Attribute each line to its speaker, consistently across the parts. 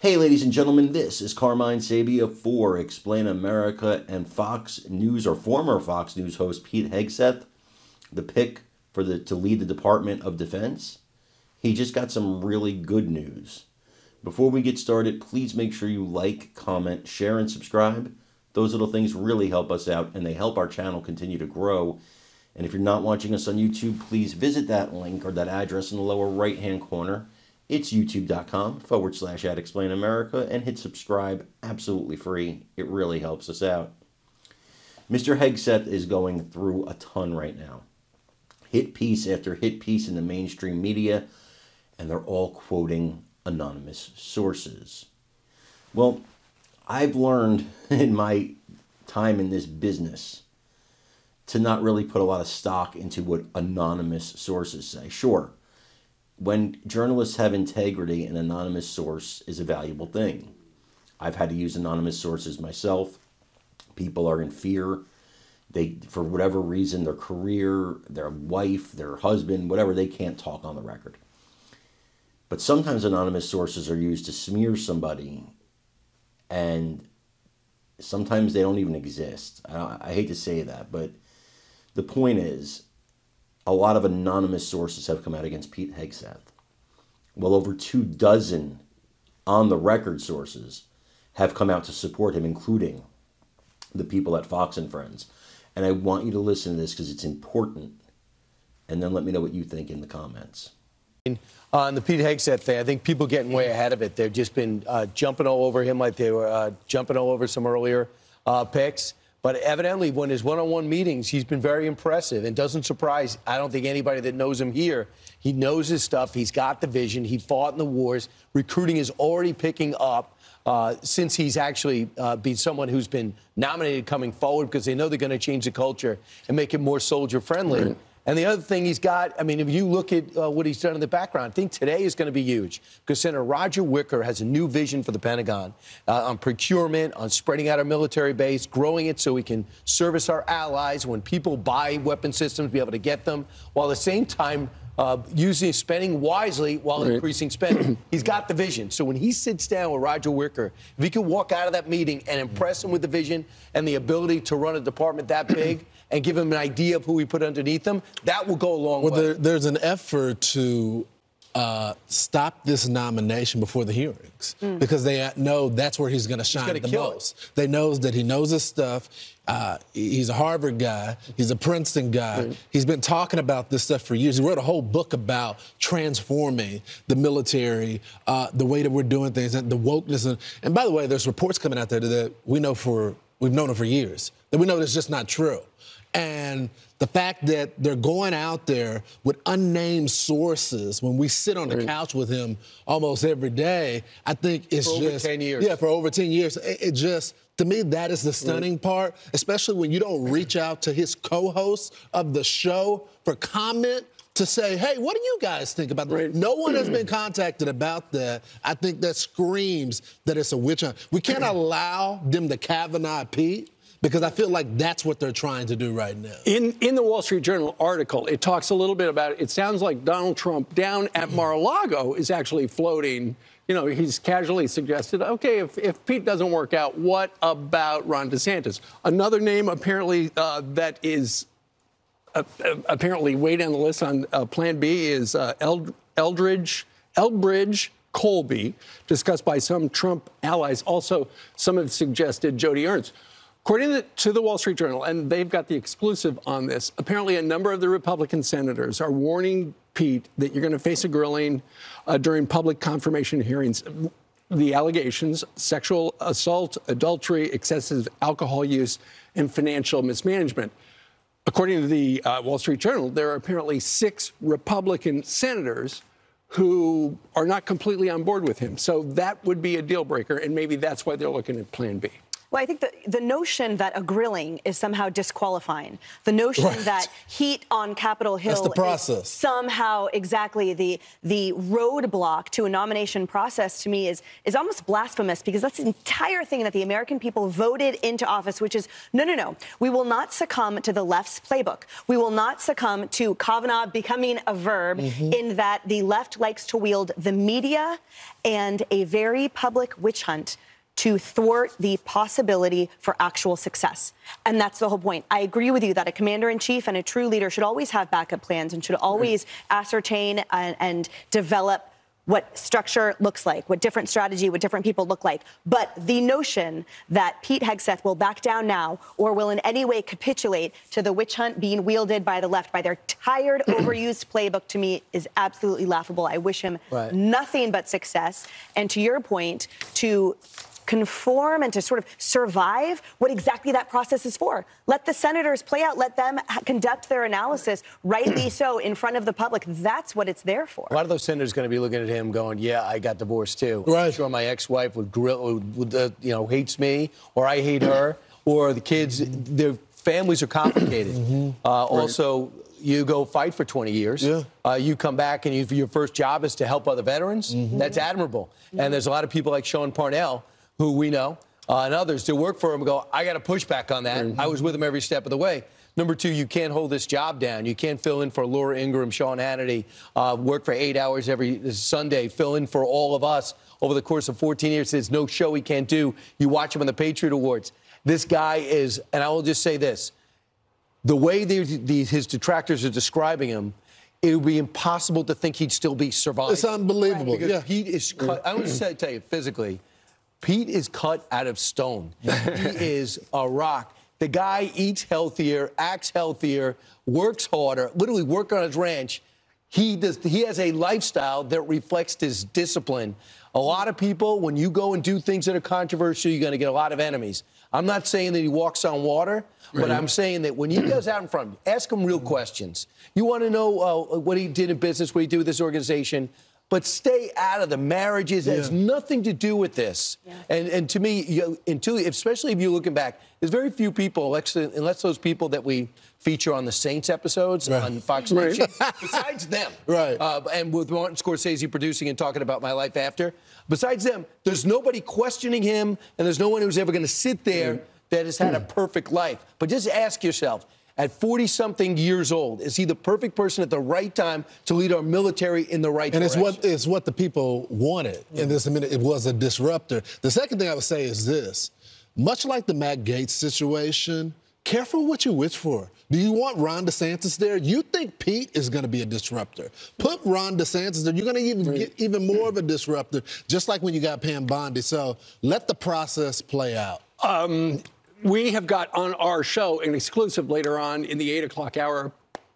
Speaker 1: Hey, ladies and gentlemen, this is Carmine Sabia for Explain America and Fox News, or former Fox News host Pete Hegseth, the pick to lead the Department of Defense. He just got some really good news. Before we get started, please make sure you like, comment, share, and subscribe. Those little things really help us out, and they help our channel continue to grow. And if you're not watching us on YouTube, please visit that link or that address in the lower right-hand corner. It's youtube.com/@ExplainAmerica and hit subscribe, absolutely free. It really helps us out. Mr. Hegseth is going through a ton right now. Hit piece after hit piece in the mainstream media, and they're all quoting anonymous sources. Well, I've learned in my time in this business to not really put a lot of stock into what anonymous sources say. Sure, when journalists have integrity, an anonymous source is a valuable thing. I've had to use anonymous sources myself. People are in fear. They, for whatever reason, their career, their wife, their husband, whatever, they can't talk on the record. But sometimes anonymous sources are used to smear somebody, and sometimes they don't even exist. I hate to say that, but the point is, a lot of anonymous sources have come out against Pete Hegseth. Well, over 24 on-the-record sources have come out to support him, including the people at Fox and Friends. And I want you to listen to this because it's important. And then let me know what you think in the comments.
Speaker 2: On the Pete Hegseth thing, I think people getting way ahead of it. They've just been jumping all over him like they were jumping all over some earlier picks. But evidently, when his one-on-one meetings, he's been very impressive and doesn't surprise, I don't think, anybody that knows him here. He knows his stuff. He's got the vision. He fought in the wars. Recruiting is already picking up since he's actually been someone who's been nominated coming forward because they know they're going to change the culture and make it more soldier-friendly. Right. And the other thing he's got, I mean, if you look at what he's done in the background, I think today is going to be huge because Senator Roger Wicker has a new vision for the Pentagon on procurement, on spreading out our military base, growing it so we can service our allies when people buy weapon systems, be able to get them, while at the same time spending wisely while increasing spending. He's got the vision. So when he sits down with Roger Wicker, if he can walk out of that meeting and impress him with the vision and the ability to run a department that big and give him an idea of who we put underneath him, that will go a long way.
Speaker 3: There's an effort to stop this nomination before the hearings because they know that's where he's going to shine the most. They know that he knows his stuff. He's a Harvard guy. He's a Princeton guy. He's been talking about this stuff for years. He wrote a whole book about transforming the military, the way that we're doing things, and the wokeness. And by the way, there's reports coming out there that we've known for years, that we know that's just not true. And the fact that they're going out there with unnamed sources when we sit on the couch with him almost every day, I think it's
Speaker 2: for over 10 years.
Speaker 3: Yeah, for over 10 years. It just, to me, that is the stunning part, especially when you don't reach out to his co-host of the show for comment to say, hey, what do you guys think about that? No one has been contacted about that. I think that screams that it's a witch hunt. We can't allow them to Kavanaugh Pete, because I feel like that's what they're trying to do right now.
Speaker 4: In the Wall Street Journal article, it talks a little bit about it. It sounds like Donald Trump down at Mar-a-Lago is actually floating. You know, he's casually suggested, okay, if Pete doesn't work out, what about Ron DeSantis? Another name apparently that is apparently way down the list on Plan B is Elbridge Colby, discussed by some Trump allies. Also, some have suggested Joni Ernst. According to the Wall Street Journal, and they've got the exclusive on this, apparently a number of the Republican senators are warning Pete that you're going to face a grilling during public confirmation hearings. The allegations: sexual assault, adultery, excessive alcohol use, and financial mismanagement. According to the Wall Street Journal, there are apparently 6 Republican senators who are not completely on board with him. So that would be a deal breaker, and maybe that's why they're looking at Plan B.
Speaker 5: Well, I think the notion that a grilling is somehow disqualifying, the notion that heat on Capitol Hill
Speaker 3: That's the process.
Speaker 5: is somehow exactly the roadblock to a nomination process, to me is almost blasphemous, because that's the entire thing that the American people voted into office, which is, no. We will not succumb to the left's playbook. We will not succumb to Kavanaugh becoming a verb, in that the left likes to wield the media and a very public witch hunt to thwart the possibility for actual success. And that's the whole point. I agree with you that a commander-in-chief and a true leader should always have backup plans and should always ascertain and develop what structure looks like, what different strategy, what different people look like. But the notion that Pete Hegseth will back down now or will in any way capitulate to the witch hunt being wielded by the left, by their tired, overused playbook, to me is absolutely laughable. I wish him nothing but success. And to your point, to conform and to sort of survive what exactly that process is for. Let the senators play out. Let them conduct their analysis, rightly so, in front of the public. That's what it's there for.
Speaker 2: A lot of those senators are going to be looking at him going, yeah, I got divorced too.
Speaker 3: Right.
Speaker 2: I'm sure my ex-wife hates me, or I hate her, or the kids, their families are complicated. Also, you go fight for 20 years. You come back and your first job is to help other veterans. That's admirable. And there's a lot of people like Sean Parnell, who we know, and others that work for him, go, I got to push back on that. I was with him every step of the way. Number two, you can't hold this job down. You can't fill in for Laura Ingraham, Sean Hannity, work for 8 hours every Sunday, fill in for all of us over the course of 14 years. There's no show he can't do. You watch him on the Patriot Awards. This guy is, and I will just say this, the way his detractors are describing him, it would be impossible to think he'd still be surviving.
Speaker 3: It's unbelievable.
Speaker 2: Because Pete is cut, I want to tell you physically, Pete is cut out of stone. He is a rock. The guy eats healthier, acts healthier, works harder, literally work on his ranch. He has a lifestyle that reflects his discipline. A lot of people, when you go and do things that are controversial, you're going to get a lot of enemies. I'm not saying that he walks on water, but I'm saying that when he goes out in front, ask him real questions. You want to know what he did in business, what he did with this organization, but stay out of the marriages. It has nothing to do with this. And to me, especially if you're looking back, there's very few people, unless those people that we feature on the Saints episodes on Fox Nation, besides them. And with Martin Scorsese producing and talking about My Life After, besides them, there's nobody questioning him, and there's no one who's ever going to sit there that has had a perfect life. But just ask yourself, at 40-something years old, is he the perfect person at the right time to lead our military in the right direction?
Speaker 3: And it's what the people wanted. In this minute, it was a disruptor. The second thing I would say is this. Much like the Matt Gaetz situation, careful what you wish for. Do you want Ron DeSantis there? You think Pete is going to be a disruptor. Put Ron DeSantis there. You're going to even get even more of a disruptor, just like when you got Pam Bondi. So let the process play out.
Speaker 4: We have got on our show an exclusive later on in the 8 o'clock hour.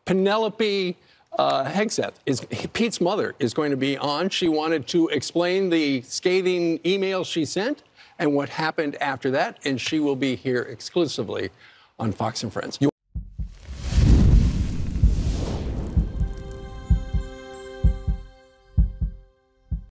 Speaker 4: Penelope Hegseth, Pete's mother, is going to be on. She wanted to explain the scathing email she sent and what happened after that, and she will be here exclusively on Fox & Friends.